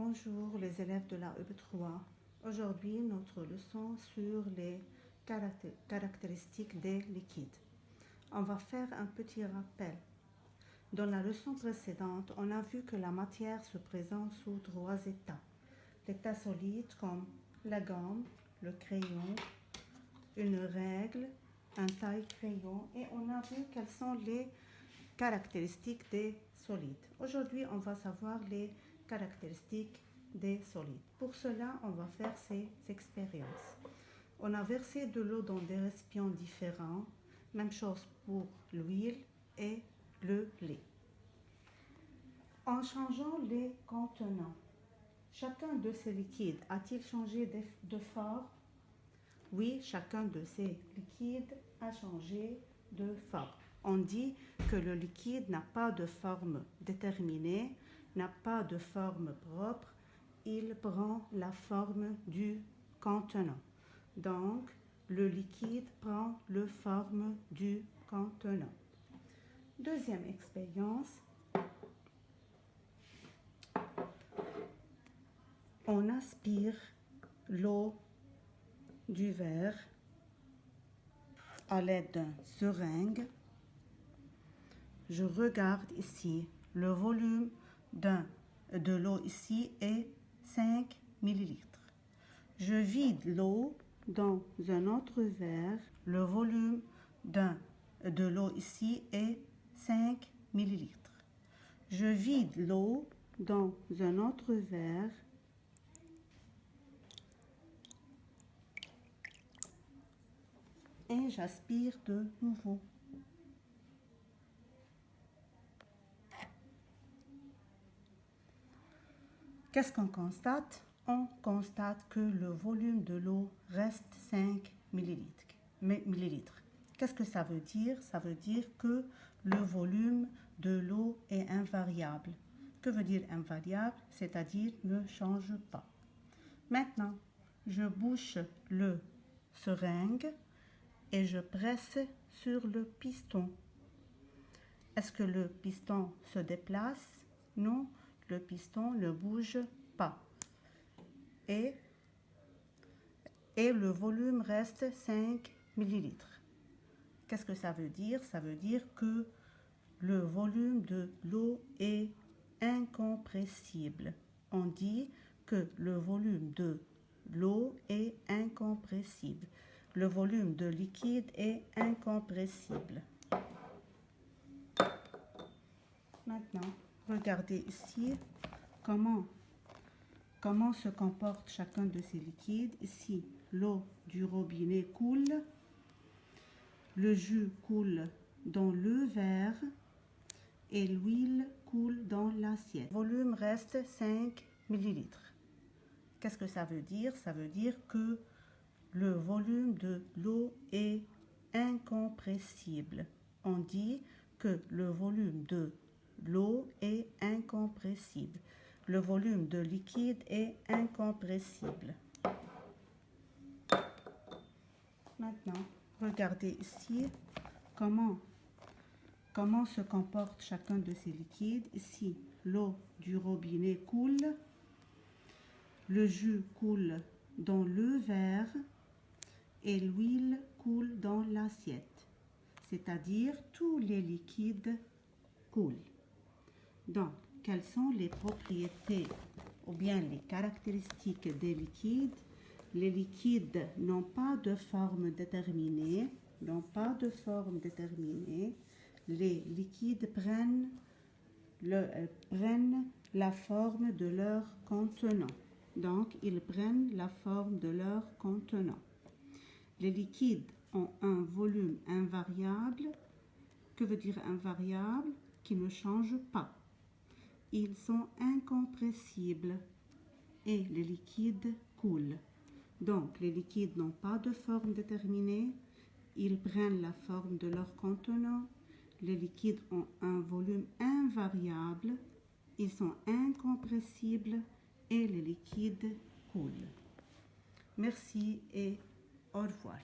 Bonjour les élèves de la EP3. Aujourd'hui, notre leçon sur les caractéristiques des liquides. On va faire un petit rappel. Dans la leçon précédente, on a vu que la matière se présente sous 3 états. L'état solide comme la gomme, le crayon, une règle, un taille-crayon, et on a vu quelles sont les caractéristiques des solides. Aujourd'hui, on va savoir les caractéristiques des solides. Pour cela, on va faire ces expériences. On a versé de l'eau dans des récipients différents. Même chose pour l'huile et le lait. En changeant les contenants, chacun de ces liquides a-t-il changé de forme? Oui, chacun de ces liquides a changé de forme. On dit que le liquide n'a pas de forme déterminée, n'a pas de forme propre, il prend la forme du contenant. Donc, le liquide prend la forme du contenant. Deuxième expérience, on aspire l'eau du verre à l'aide d'un seringue. Je regarde ici, le volume de l'eau ici est 5 ml. Je vide l'eau dans un autre verre. Le volume de l'eau ici est 5 ml. Je vide l'eau dans un autre verre. Et j'aspire de nouveau. Qu'est-ce qu'on constate? On constate que le volume de l'eau reste 5 millilitres. Qu'est-ce que ça veut dire? Ça veut dire que le volume de l'eau est invariable. Que veut dire invariable? C'est-à-dire ne change pas. Maintenant, je bouche le seringue et je presse sur le piston. Est-ce que le piston se déplace? Non, le piston ne bouge pas. Et le volume reste 5 millilitres. Qu'est-ce que ça veut dire? Ça veut dire que le volume de l'eau est incompressible. On dit que le volume de l'eau est incompressible. Le volume de liquide est incompressible. Maintenant, regardez ici comment se comporte chacun de ces liquides. Ici, l'eau du robinet coule, le jus coule dans le verre et l'huile coule dans l'assiette. Le volume reste 5 millilitres. Qu'est-ce que ça veut dire? Ça veut dire que le volume de l'eau est incompressible. On dit que le volume de l'eau est incompressible. Le volume de liquide est incompressible. Maintenant, regardez ici comment se comporte chacun de ces liquides. Ici, l'eau du robinet coule, le jus coule dans le verre et l'huile coule dans l'assiette. C'est-à-dire tous les liquides coulent. Donc, quelles sont les propriétés ou bien les caractéristiques des liquides? Les liquides n'ont pas de forme déterminée. Les liquides prennent la forme de leur contenant. Donc, ils prennent la forme de leur contenant. Les liquides ont un volume invariable. Que veut dire invariable? Qui ne change pas. Ils sont incompressibles et les liquides coulent. Donc, les liquides n'ont pas de forme déterminée. Ils prennent la forme de leur contenant. Les liquides ont un volume invariable. Ils sont incompressibles et les liquides coulent. Merci et au revoir.